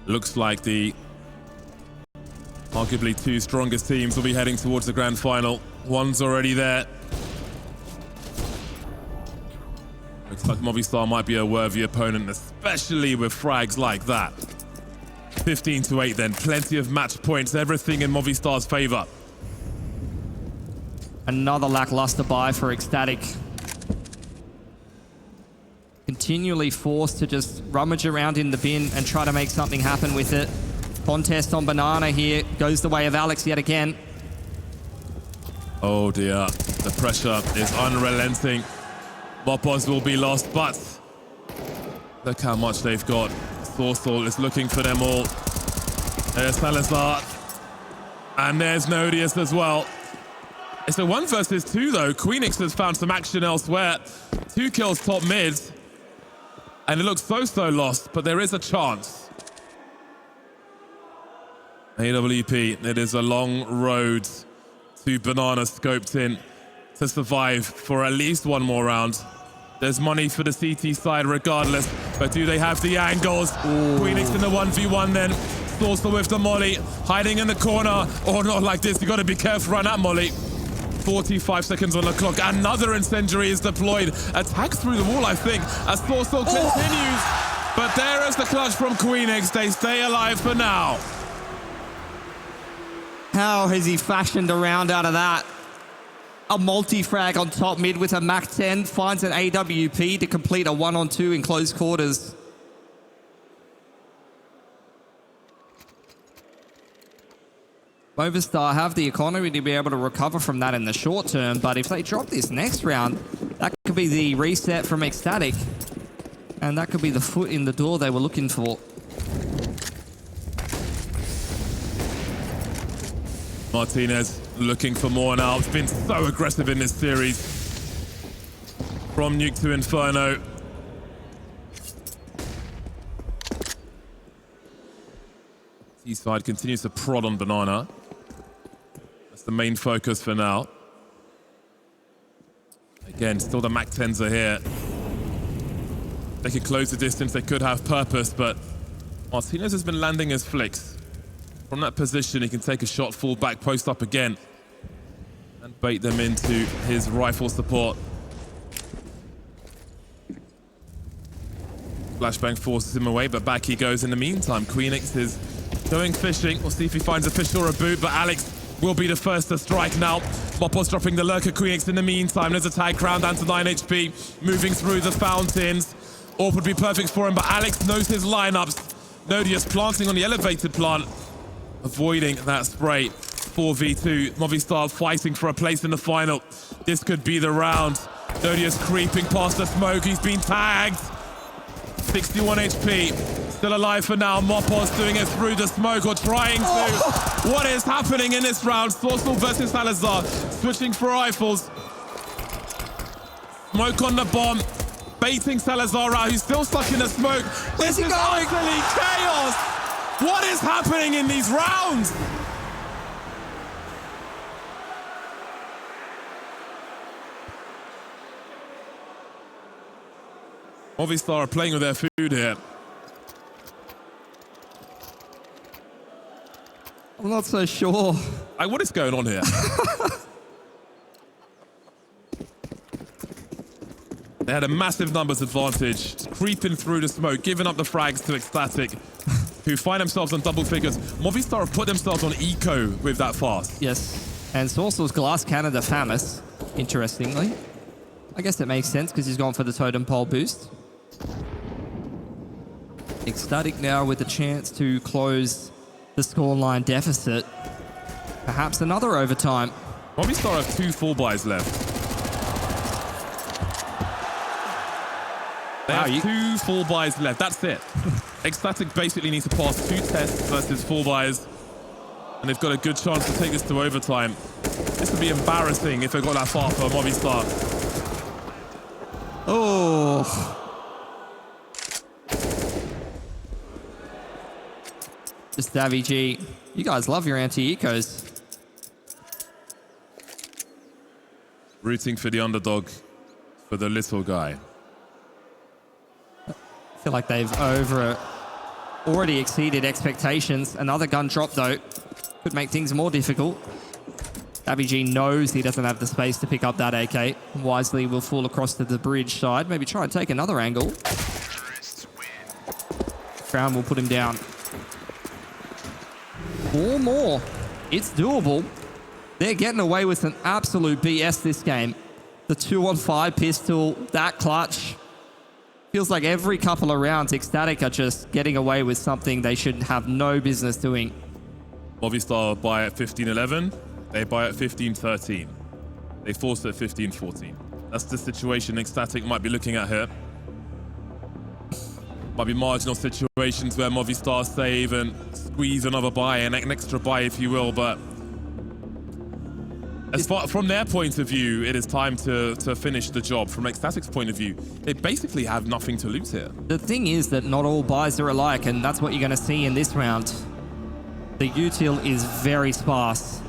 Looks like the arguably 2 strongest teams will be heading towards the grand final. One's already there. Looks like Movistar might be a worthy opponent, especially with frags like that. 15-8 then, plenty of match points, everything in Movistar's favor. Another lackluster buy for ECSTATIC. Continually forced to just rummage around in the bin and try to make something happen with it. Contest on banana here. Goes the way of Alex yet again. Oh dear. The pressure is unrelenting. mopoz will be lost, but look how much they've got. sausoL is looking for them all. There's Salazar. And there's Nodius as well. It's a 1 versus 2 though. queenix has found some action elsewhere. 2 kills top mid. And it looks so lost, but there is a chance. AWP, it is a long road to banana scoped in to survive for at least 1 more round. There's money for the CT side regardless, but do they have the angles? queenix in the 1v1 then. sausoL with the molly, hiding in the corner. Oh, not like this, you gotta be careful around that molly. 45 seconds on the clock. Another incendiary is deployed. Attack through the wall, I think, as sausoL continues. But there is the clutch from queenix. They stay alive for now. How has he fashioned a round out of that? A multi-frag on top mid with a maNkz, finds an AWP to complete a 1-on-2 in close quarters. Movistar have the economy to be able to recover from that in the short term, but if they drop this next round, that could be the reset from ECSTATIC, and that could be the foot in the door they were looking for. Martinez looking for more now. It's been so aggressive in this series. From nuke to Inferno. T-side continues to prod on banana. That's the main focus for now. Again, still the maNkz are here. They could close the distance, they could have purpose, but Martinez has been landing his flicks. From that position, he can take a shot, fall back, post up again, and bait them into his rifle support. Flashbang forces him away, but back he goes in the meantime. kraghen is going fishing. We'll see if he finds a fish or a boot, but Alex will be the first to strike now. mopoz dropping the lurker. kraghen in the meantime. There's a tag crown down to 9 HP. Moving through the fountains. AWP would be perfect for him, but Alex knows his lineups. Nodius planting on the elevated plant, avoiding that spray. 4v2. Movistar fighting for a place in the final. This could be the round. Nodius creeping past the smoke. He's been tagged. 61 HP. Still alive for now. mopoz doing it through the smoke, or trying to. What is happening in this round? sausoL versus Salazar. Switching for rifles. Smoke on the bomb. Baiting Salazar out, who's still stuck in the smoke. This is utterly chaos. What is happening in these rounds? Movistar are playing with their food here. I'm not so sure. Like, what is going on here? They had a massive numbers advantage, creeping through the smoke, giving up the frags to ECSTATIC, who find themselves on double figures. Movistar have put themselves on eco with that fast. Yes, and sausoL's Glass Canada famous, interestingly. I guess that makes sense because he's gone for the totem pole boost. ECSTATIC now with the chance to close the scoreline deficit. Perhaps another overtime. Movistar have 2 full buys left. They have 2 full buys left. That's it. ECSTATIC basically needs to pass 2 tests versus full buys, and they've got a good chance to take this to overtime. This would be embarrassing if they got that far for Movistar. Oh. Just Davy G. You guys love your anti-ecos. Rooting for the underdog, for the little guy. I feel like they've already exceeded expectations. Another gun drop, though, could make things more difficult. Davy G knows he doesn't have the space to pick up that AK. Wisely will fall across to the bridge side. Maybe try and take another angle. Crown will put him down. 4 more. It's doable. They're getting away with an absolute BS this game. The 2-on-5 pistol, that clutch. Feels like every couple of rounds, ECSTATIC are just getting away with something they should have no business doing. Movistar buy at 15-11. They buy at 15-13. They force at 15-14. That's the situation ECSTATIC might be looking at here. Might be marginal situations where Movistar save and squeeze another buy, an extra buy, if you will, but from their point of view, it is time to finish the job. From ECSTATIC's point of view, they basically have nothing to lose here. The thing is that not all buys are alike, and that's what you're going to see in this round. The util is very sparse.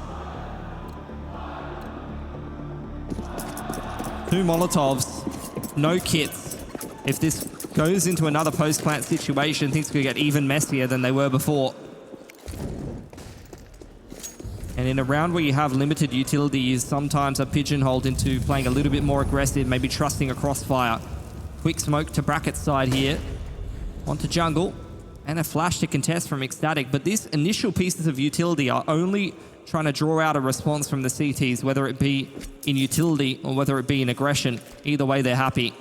2 Molotovs, no kits. If this goes into another post-plant situation, things could get even messier than they were before. And in a round where you have limited utility, you sometimes are pigeonholed into playing a little bit more aggressive, maybe trusting a crossfire. Quick smoke to bracket side here. Onto jungle. And a flash to contest from ECSTATIC. But these initial pieces of utility are only trying to draw out a response from the CTs, whether it be in utility or whether it be in aggression. Either way, they're happy.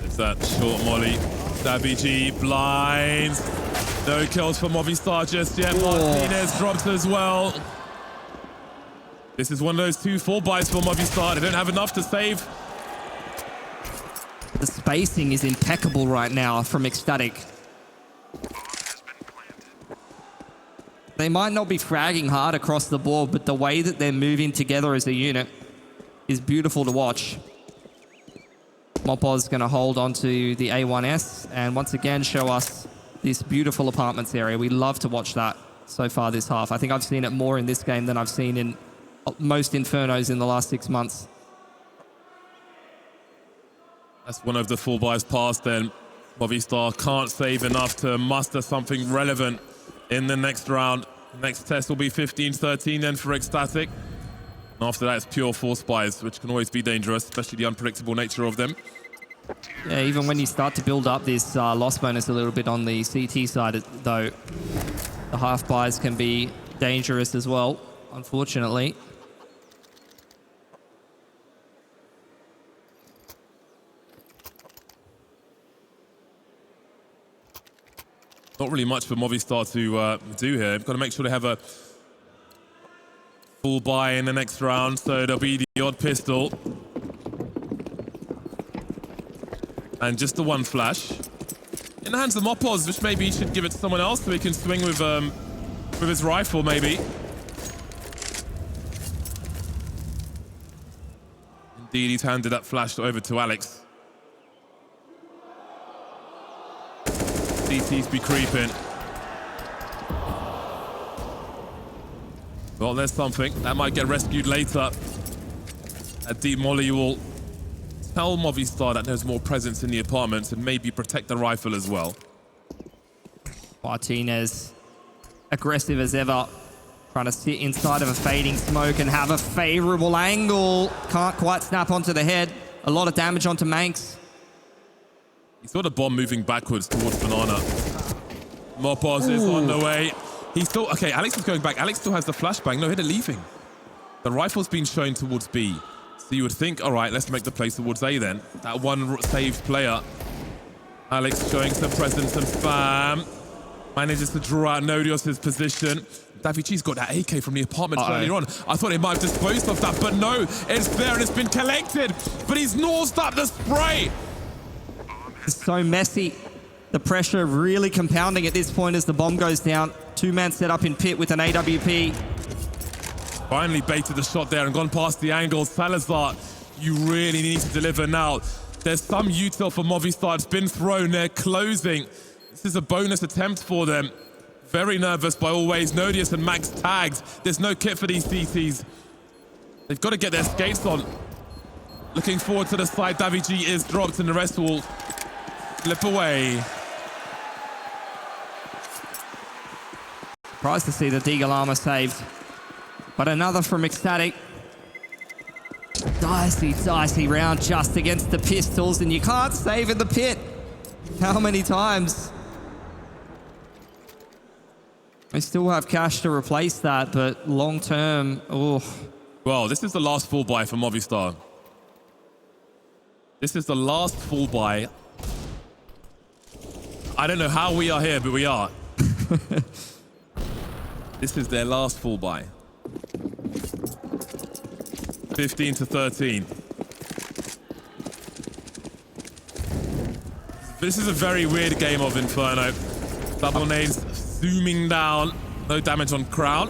It's that short molly. Davy G blinds. No kills for Movistar just yet. Martinez drops as well. This is one of those 2 full buys for Movistar. They don't have enough to save. The spacing is impeccable right now from ECSTATIC. They might not be fragging hard across the board, but the way that they're moving together as a unit is beautiful to watch. mopoz going to hold onto the A1S and once again show us this beautiful apartments area. We love to watch that so far this half. I think I've seen it more in this game than I've seen in most Infernos in the last 6 months. That's one of the full buys past then. Movistar can't save enough to muster something relevant in the next round. Next test will be 15-13 then for ECSTATIC. And after that, it's pure force buys, which can always be dangerous, especially the unpredictable nature of them. Yeah, even when you start to build up this loss bonus a little bit on the CT side, though, the half buys can be dangerous as well, unfortunately. Not really much for Movistar to do here. They've got to make sure they have a full buy in the next round, so there'll be the odd pistol. And just the one flash. In the hands of mopoz, which maybe he should give it to someone else so he can swing with his rifle, maybe. Indeed, he's handed that flash over to Alex. CTs be creeping. Well, there's something. That might get rescued later. A deep molly will tell Movistar that there's more presence in the apartments and maybe protect the rifle as well. maNkz, aggressive as ever, trying to sit inside of a fading smoke and have a favorable angle. Can't quite snap onto the head. A lot of damage onto maNkz. He saw the bomb moving backwards towards Banana. mopoz is on the way. He's still... Okay, Alex is going back. Alex still has the flashbang. No, they're leaving. The rifle's been shown towards B. So you would think, all right, let's make the play towards A then. That one saved player. Alex showing some presence and spam. Manages to draw out Nodios' position. Davichi's got that AK from the apartment earlier on. I thought he might have disposed of that, but no. It's there and it's been collected. But he's nosed up the spray. It's so messy. The pressure really compounding at this point as the bomb goes down. Two-man set up in pit with an AWP. Finally baited the shot there and gone past the angle. Salazar, you really need to deliver now. There's some util for Movistar. It's been thrown. They're closing. This is a bonus attempt for them. Very nervous by all ways. Nodios and maNkz tagged. There's no kit for these CTs. They've got to get their skates on. Looking forward to the side. Davigi is dropped and the rest will slip away. Surprised to see the Deagle armor saved. But another from ECSTATIC. Dicey round just against the pistols, and you can't save in the pit. How many times? They still have cash to replace that, but long term, oh. Well, this is the last full buy for Movistar. This is the last full buy. I don't know how we are here, but we are. This is their last full buy. 15-13. This is a very weird game of Inferno. Double nades zooming down. No damage on Crown.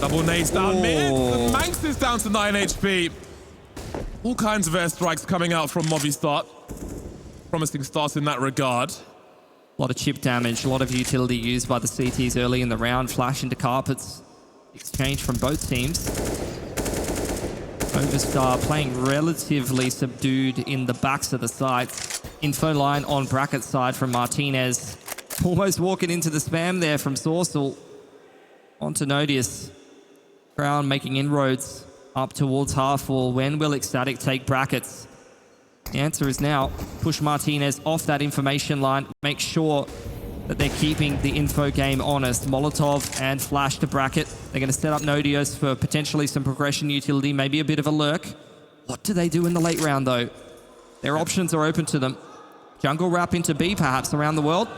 Double nades down mid. maNkz is down to 9 HP. All kinds of airstrikes coming out from Movistar. Promising start in that regard. A lot of chip damage, a lot of utility used by the CTs early in the round. Flash into carpets. Exchange from both teams. Movistar playing relatively subdued in the backs of the sites. Info line on bracket side from maNkz. Almost walking into the spam there from sausoL. Onto Nodios. Crown making inroads up towards half wall. When will ECSTATIC take brackets? The answer is now. Push maNkz off that information line. Make sure that they're keeping the info game honest. Molotov and flash to bracket. They're going to set up Nodios for potentially some progression utility, maybe a bit of a lurk. What do they do in the late round, though? Their options are open to them. Jungle wrap into B, perhaps, around the world.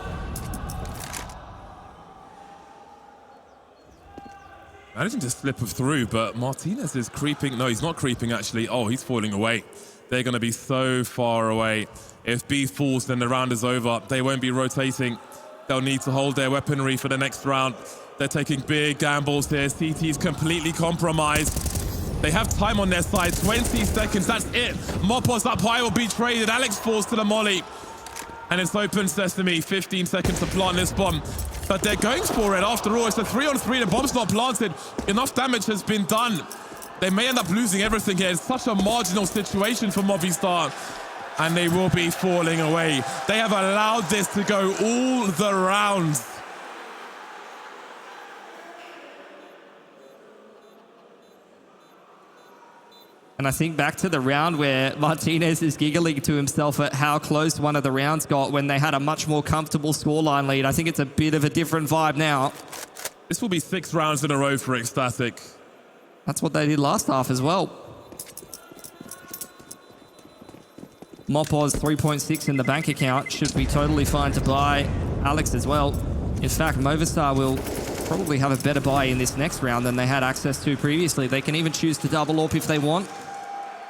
Managing to slip through, but maNkz is creeping. No, he's not creeping, actually. Oh, he's falling away. They're going to be so far away. If B falls, then the round is over. They won't be rotating. They'll need to hold their weaponry for the next round. They're taking big gambles here. CT's completely compromised. They have time on their side. 20 seconds, that's it. mopoz up high will be traded. Alex falls to the molly. And it's open sesame. 15 seconds to plant this bomb. But they're going for it after all. It's a 3-on-3. The bomb's not planted. Enough damage has been done. They may end up losing everything here. It's such a marginal situation for Movistar, and they will be falling away. They have allowed this to go all the rounds. And I think back to the round where Martinez is giggling to himself at how close one of the rounds got when they had a much more comfortable scoreline lead. I think it's a bit of a different vibe now. This will be 6 rounds in a row for ECSTATIC. That's what they did last half as well. mopoz 3.6 in the bank account. Should be totally fine to buy maNkz as well. In fact, Movistar will probably have a better buy in this next round than they had access to previously. They can even choose to double AWP if they want.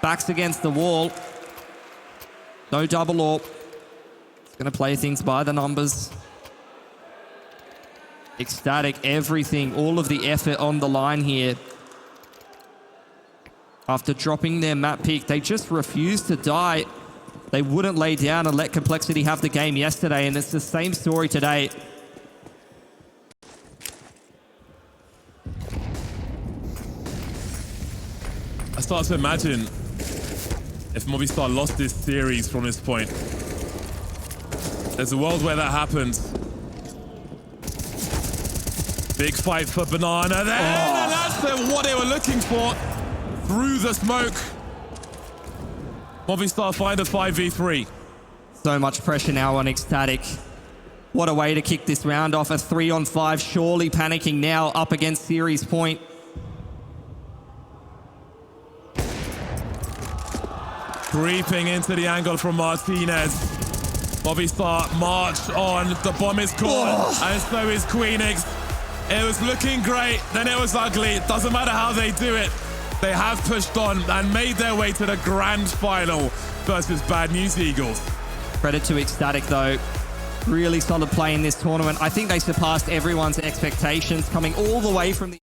Backs against the wall. No double AWP. It's going to play things by the numbers. ECSTATIC, everything, all of the effort on the line here. After dropping their map pick, they just refused to die. They wouldn't lay down and let Complexity have the game yesterday, and it's the same story today. I start to imagine if Movistar lost this series from this point. There's a world where that happens. Big fight for Banana there, and that's what they were looking for. Through the smoke. Movistar find a 5v3. So much pressure now on ECSTATIC. What a way to kick this round off. A 3-on-5, surely panicking now up against series point. Creeping into the angle from Martinez. Movistar march on. The bomb is caught, and so is Queenix. It was looking great, then it was ugly. It doesn't matter how they do it. They have pushed on and made their way to the grand final versus Bad News Eagles. Credit to ECSTATIC though. Really solid play in this tournament. I think they surpassed everyone's expectations coming all the way from the